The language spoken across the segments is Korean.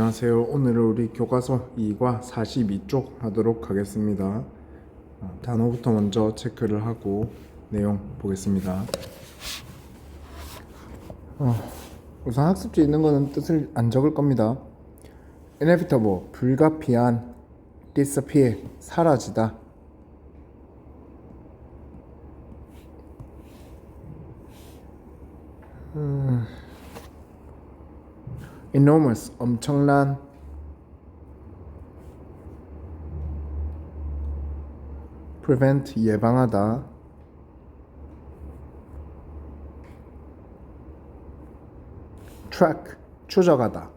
안녕하세요. 오늘은 우리 교과서 2과 42쪽 하도록 하겠습니다. 단어부터 먼저 체크를 하고 내용 보겠습니다. 우선 학습지에 있는 거는 뜻을 안 적을 겁니다. inevitable, 불가피한, disappear, 사라지다. enormous, 엄청난, prevent, 예방하다, track, 추적하다,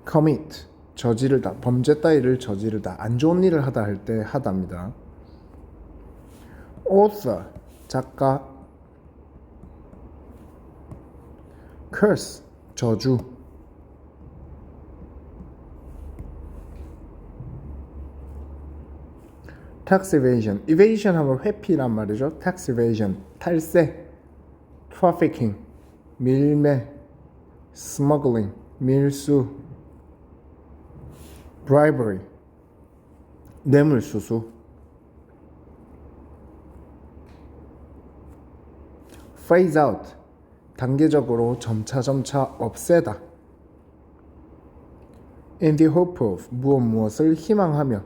commit, 저지르다, 범죄 따위를 저지르다, 안 좋은 일을 하다 할 때 하다입니다. author, 작가, curse, 저주, tax evasion, evasion 하면 회피란 말이죠. tax evasion, 탈세, trafficking, 밀매, smuggling, 밀수, bribery, 뇌물수수, phase out, 단계적으로 점차 없애다. in the hope of, 무엇을 희망하며,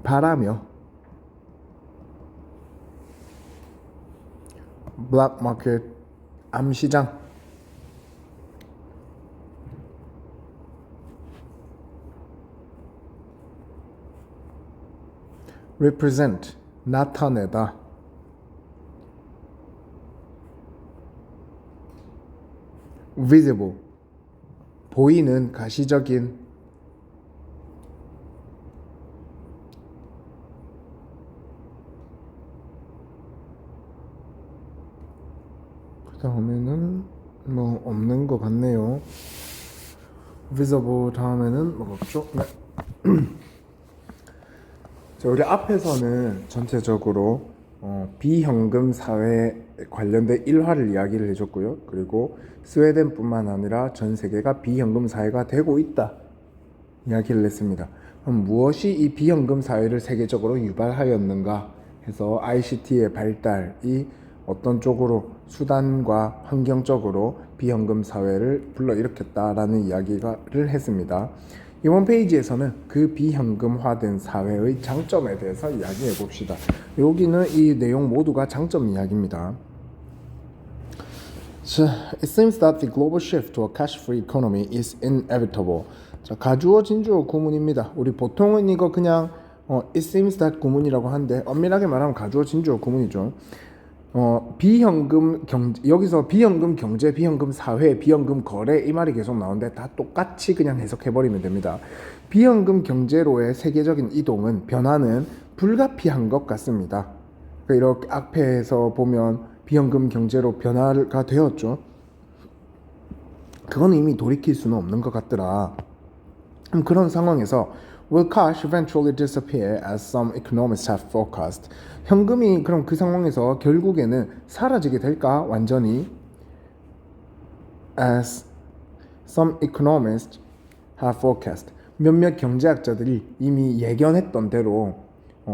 바라며. black market, 암시장. represent, 나타내다. visible, 보이는, 가시적인. 그 다음에는 뭐 없는 것 같네요. visible 다음에는 뭐 없죠? 네. 자, 우리 앞에서는 전체적으로 비현금 사회 관련된 일화를 이야기를 해줬고요. 그리고 스웨덴뿐만 아니라 전 세계가 비현금 사회가 되고 있다 이야기를 했습니다. 그럼 무엇이 이 비현금 사회를 세계적으로 유발하였는가 해서 ICT의 발달이 어떤 쪽으로 수단과 환경적으로 비현금 사회를 불러일으켰다라는 이야기를 했습니다. 이번 페이지에서는 그 비현금화된 사회의 장점에 대해서 이야기해 봅시다. 여기는 이 내용 모두가 장점 이야기입니다. So, it seems that the global shift to a cash-free economy is inevitable. 자, 가주어 진주어 구문입니다. 우리 보통은 이거 그냥 it seems that 구문이라고 하는데 엄밀하게 말하면 가주어 진주어 구문이죠. 비현금 경제, 여기서 비현금 경제, 비현금 사회, 비현금 거래 이 말이 계속 나오는데 다 똑같이 그냥 해석해버리면 됩니다. 비현금 경제로의 세계적인 이동은 변화는 불가피한 것 같습니다. 그러니까 이렇게 앞에서 보면 비현금 경제로 변화가 되었죠. 그건 이미 돌이킬 수는 없는 것 같더라. 그런 상황에서 will cash eventually disappear as some economists have forecast. 현금이 그럼 그 상황에서 결국에는 사라지게 될까? 완전히 as some economists have forecast. 몇몇 경제학자들이 이미 예견했던 대로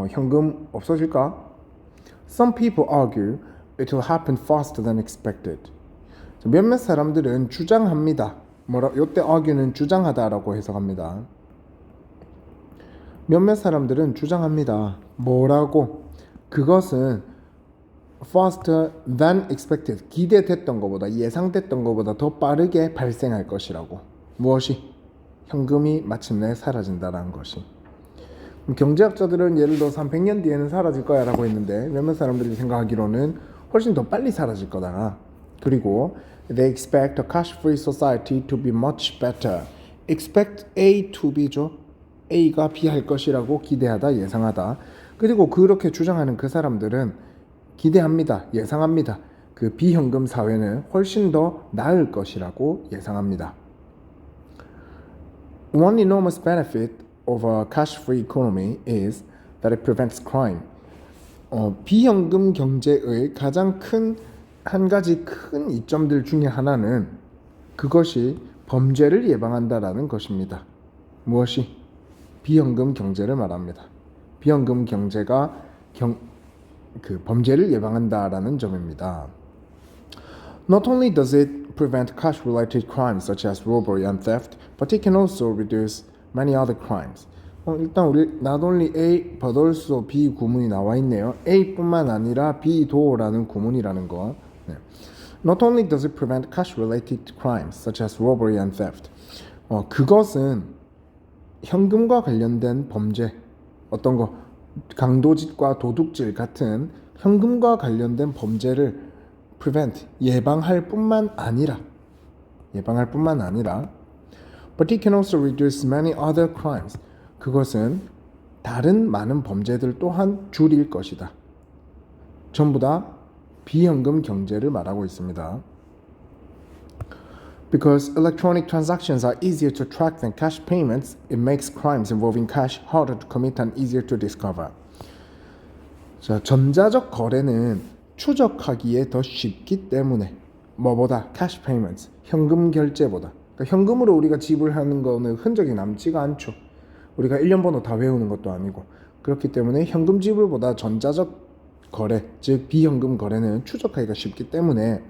현금 없어질까? Some people argue it will happen faster than expected. 몇몇 사람들은 주장합니다. 요때 argue는 주장하다라고 해석합니다. 몇몇 사람들은 주장합니다. 뭐라고? 그것은 faster than expected, 기대됐던 것보다, 예상됐던 것보다 더 빠르게 발생할 것이라고. 무엇이? 현금이 마침내 사라진다라는 것이. 경제학자들은 예를 들어서 한 100년 뒤에는 사라질 거야 라고 했는데 몇몇 사람들이 생각하기로는 훨씬 더 빨리 사라질 거다. 그리고 they expect a cash-free society to be much better. expect A to B죠. A가 B 할 것이라고 기대하다, 예상하다. 그리고 그렇게 주장하는 그 사람들은 기대합니다, 예상합니다. 그 비현금 사회는 훨씬 더 나을 것이라고 예상합니다. One enormous benefit of a cash-free economy is that it prevents crime. 비현금 경제의 가장 큰 한 가지 큰 이점들 중에 하나는 그것이 범죄를 예방한다라는 것입니다. 무엇이? 비현금 경제를 말합니다. 비현금 경제가 범죄를 예방한다라는 점입니다. Not only does it prevent cash-related crimes such as robbery and theft, but it can also reduce many other crimes. 일단 우리 not only A but also B 구문이 나와 있네요. A뿐만 아니라 B도라는 구문이라는 거. 네. Not only does it prevent cash-related crimes such as robbery and theft. 그것은 현금과 관련된 범죄, 어떤 거 강도짓과 도둑질 같은 현금과 관련된 범죄를 prevent 예방할 뿐만 아니라 but it can also reduce many other crimes. 그것은 다른 많은 범죄들 또한 줄일 것이다. 전부 다 비현금 경제를 말하고 있습니다. Because electronic transactions are easier to track than cash payments, it makes crimes involving cash harder to commit and easier to discover. 자, 전자적 거래는 추적하기에 더 쉽기 때문에 뭐보다 cash payments, 현금 결제보다. 그러니까 현금으로 우리가 지불하는 거는 흔적이 남지가 않죠. 우리가 1년 번호 다 외우는 것도 아니고. 그렇기 때문에 현금 지불보다 전자적 거래, 즉 비현금 거래는 추적하기가 쉽기 때문에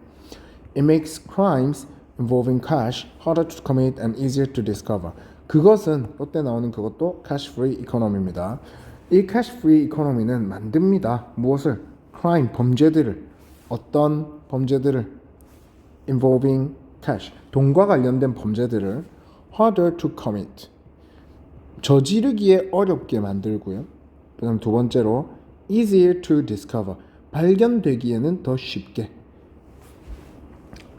it makes crimes involving cash harder to commit and easier to discover. 그것은 롯데 나오는 그것도 cash free economy입니다. 이 cash free economy는 만듭니다. 무엇을? crime, 범죄들을. 어떤 범죄들을? involving cash, 돈과 관련된 범죄들을 harder to commit, 저지르기에 어렵게 만들고요. 그다음 두 번째로 easier to discover, 발견되기에는 더 쉽게.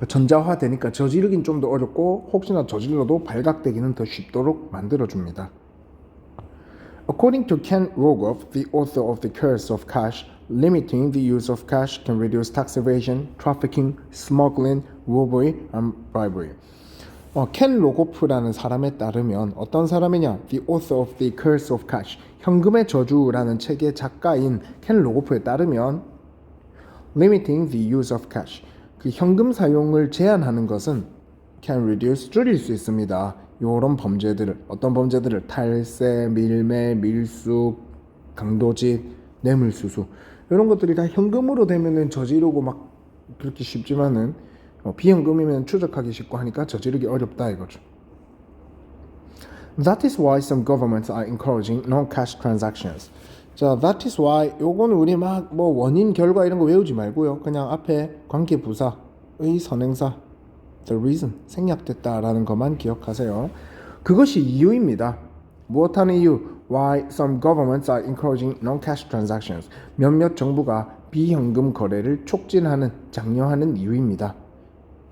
전자화 되니까 저지르긴 좀 더 어렵고 혹시나 저질러도 발각되기는 더 쉽도록 만들어줍니다. According to Ken Rogoff, the author of The Curse of Cash, limiting the use of cash can reduce tax evasion, trafficking, smuggling, robbery, and bribery. 켄 로고프라는 사람에 따르면 어떤 사람이냐? The author of The Curse of Cash, 현금의 저주라는 책의 작가인 켄 로고프에 따르면 limiting the use of cash, 그 현금 사용을 제한하는 것은 can reduce, 줄일 수 있습니다. 요런 범죄들을, 어떤 범죄들을? 탈세, 밀매, 밀수, 강도짓, 뇌물수수, 이런 것들이 다 현금으로 되면은 저지르고 막 그렇게 쉽지만은 비현금이면 추적하기 쉽고 하니까 저지르기 어렵다 이거죠. That is why some governments are encouraging non-cash transactions. 자, that is why 요거는 우리 막 뭐 원인 결과 이런 거 외우지 말고요. 그냥 앞에 관계 부사의 선행사 the reason, 생략됐다라는 것만 기억하세요. 그것이 이유입니다. 무엇하는 이유? Why some governments are encouraging non-cash transactions. 몇몇 정부가 비현금 거래를 촉진하는, 장려하는 이유입니다.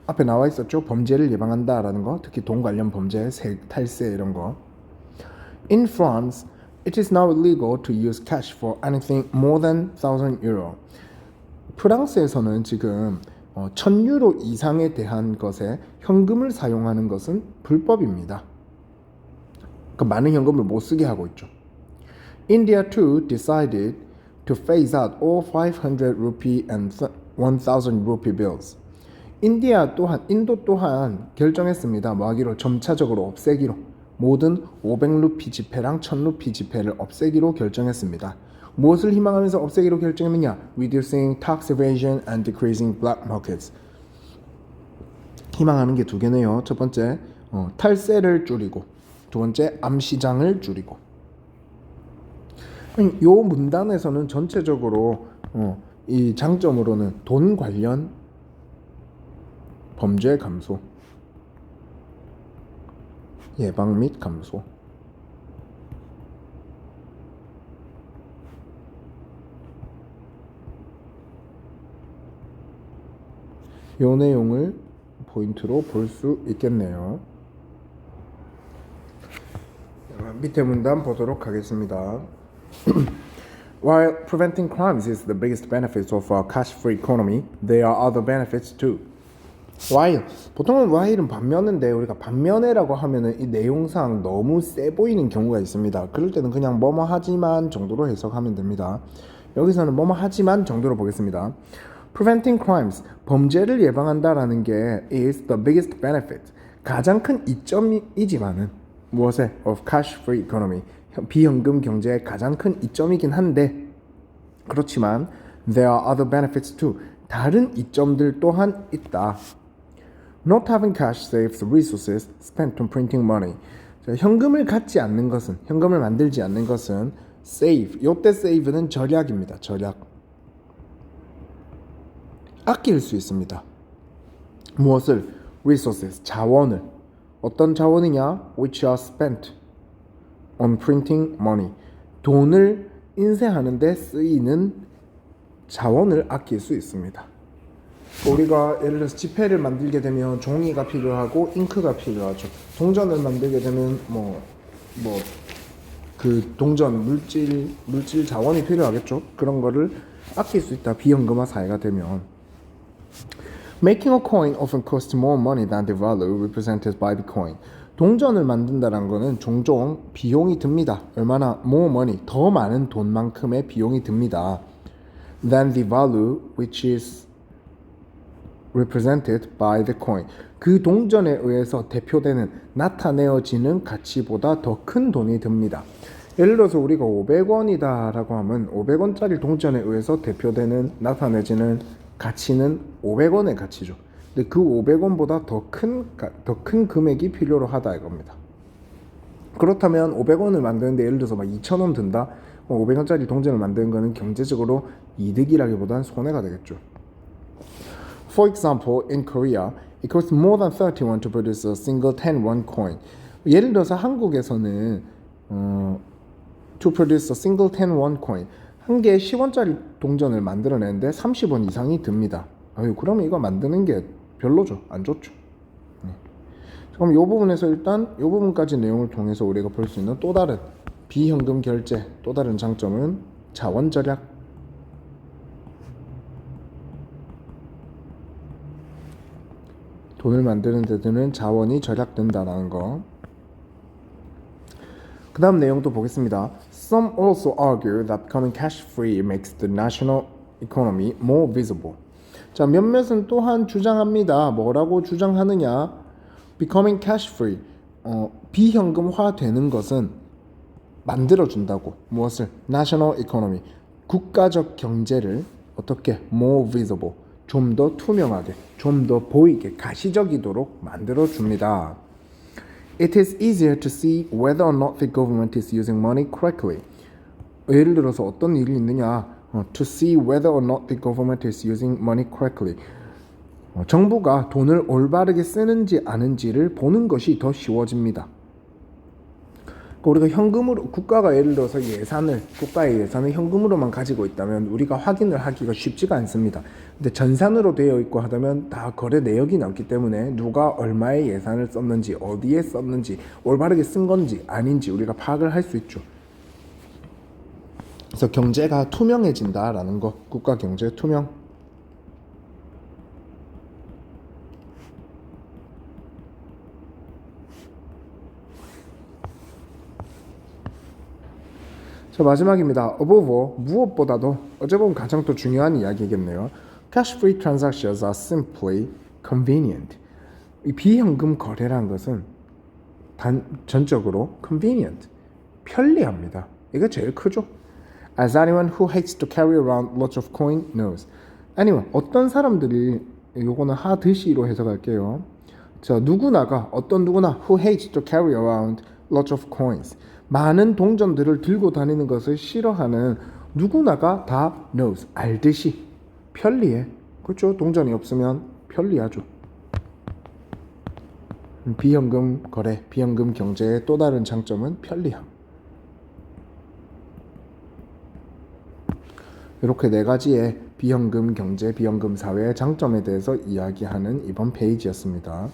앞에 나와 있었죠. 범죄를 예방한다라는 거, 특히 돈 관련 범죄, 탈세 이런 거. In France, it is now illegal to use cash for anything more than 1,000 euro. 프랑스에서는 지금 1,000유로 이상에 대한 것에 현금을 사용하는 것은 불법입니다. 그 많은 현금을 못 쓰게 하고 있죠. India too decided to phase out all 500 rupee and 1,000 rupee bills. 인도 또한 결정했습니다. 뭐 하기로? 점차적으로 없애기로. 모든 500루피 지폐랑 1,000루피 지폐를 없애기로 결정했습니다. 무엇을 희망하면서 없애기로 결정했느냐? Reducing tax evasion and decreasing black markets. 희망하는 게 두 개네요. 첫 번째, 탈세를 줄이고, 두 번째, 암시장을 줄이고. 요 문단에서는 전체적으로 이 장점으로는 돈 관련 범죄 감소, 예방 및 감소, 요 내용을 포인트로 볼 수 있겠네요. 밑에 문단 보도록 하겠습니다. While preventing crimes is the biggest benefit of a cash-free economy, there are other benefits too. while, 보통은 while은 반면인데 우리가 반면에라고 하면은 이 내용상 너무 세 보이는 경우가 있습니다. 그럴 때는 그냥 뭐뭐 하지만 정도로 해석하면 됩니다. 여기서는 뭐뭐 하지만 정도로 보겠습니다. Preventing crimes, 범죄를 예방한다라는 게 is the biggest benefit. 가장 큰 이점이지만은 무엇에? Of cash-free economy. 비현금 경제의 가장 큰 이점이긴 한데 그렇지만 there are other benefits too. 다른 이점들 또한 있다. Not having cash saves resources spent on printing money. 자, 현금을 갖지 않는 것은, 현금을 만들지 않는 것은 save. 요때 save는 절약입니다. 절약. 아낄 수 있습니다. 무엇을? resources, 자원을. 어떤 자원이냐? which are spent on printing money. 돈을 인쇄하는 데 쓰이는 자원을 아낄 수 있습니다. 우리가 예를 들어서 지폐를 만들게 되면 종이가 필요하고 잉크가 필요하죠. 동전을 만들게 되면 그 동전 물질 자원이 필요하겠죠. 그런 거를 아낄 수 있다. 비현금화 사회가 되면. Making a coin often costs more money than the value represented by the coin. 동전을 만든다는 거는 종종 비용이 듭니다. 얼마나? more money, 더 많은 돈만큼의 비용이 듭니다. than the value which is represented by the coin. 그 동전에 의해서 대표되는 나타내어지는 가치보다 더 큰 돈이 듭니다. 예를 들어서 우리가 500원이다 라고 하면 500원짜리 동전에 의해서 대표되는 나타내지는 가치는 500원의 가치죠. 근데 그 500원보다 더 큰 금액이 필요로 하다 이겁니다. 그렇다면 500원을 만드는데 예를 들어서 막 2,000원 든다? 500원짜리 동전을 만드는 거는 경제적으로 이득이라기보다는 손해가 되겠죠. For example, in Korea, it costs more than 30won to produce a single 10won coin. 예를 들어서 한국에서는 to produce a single 10won coin, 한 개의 10원짜리 동전을 만들어내는데 30원 이상이 듭니다. 그럼 이거 만드는 게 별로죠. 안 좋죠. 그럼 이 부분에서 일단 이 부분까지 내용을 통해서 우리가 볼 수 있는 또 다른 비현금 결제, 또 다른 장점은 자원 절약. 돈을 만드는 데 드는 자원이 절약된다는 거. 그 다음 내용도 보겠습니다. Some also argue that becoming cash-free makes the national economy more visible. 자, 몇몇은 또한 주장합니다. 뭐라고 주장하느냐? Becoming cash-free, 비현금화 되는 것은 만들어준다고. 무엇을? National economy, 국가적 경제를 어떻게? More visible, 좀 더 투명하게, 좀 더 보이게, 가시적이도록 만들어줍니다. It is easier to see whether or not the government is using money correctly. 예를 들어서 어떤 일이 있느냐? To see whether or not the government is using money correctly. 정부가 돈을 올바르게 쓰는지 아는지를 보는 것이 더 쉬워집니다. 우리가 현금으로, 국가가 예를 들어서 국가의 예산을 현금으로만 가지고 있다면 우리가 확인을 하기가 쉽지가 않습니다. 근데 전산으로 되어 있고 하다면 다 거래 내역이 나왔기 때문에 누가 얼마의 예산을 썼는지, 어디에 썼는지, 올바르게 쓴 건지 아닌지 우리가 파악을 할 수 있죠. 그래서 경제가 투명해진다라는 거, 국가 경제 투명. 자, 마지막입니다. Above all, 무엇보다도 어제 보면 가장 또 중요한 이야기겠네요. Cash-free transactions are simply convenient. 이 비현금 거래라는 것은 전적으로 convenient, 편리합니다. 이게 제일 크죠. As anyone who hates to carry around lots of coin knows. anyone, 어떤 사람들이, 요거는 하드시로 해석할게요. 자, 어떤 누구나 who hates to carry around lots of coins, 많은 동전들을 들고 다니는 것을 싫어하는 누구나가 다 knows, 알듯이 편리해. 그렇죠? 동전이 없으면 편리하죠. 비현금 거래, 비현금 경제의 또 다른 장점은 편리함. 이렇게 네 가지의 비현금 경제, 비현금 사회의 장점에 대해서 이야기하는 이번 페이지였습니다.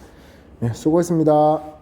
네, 수고했습니다.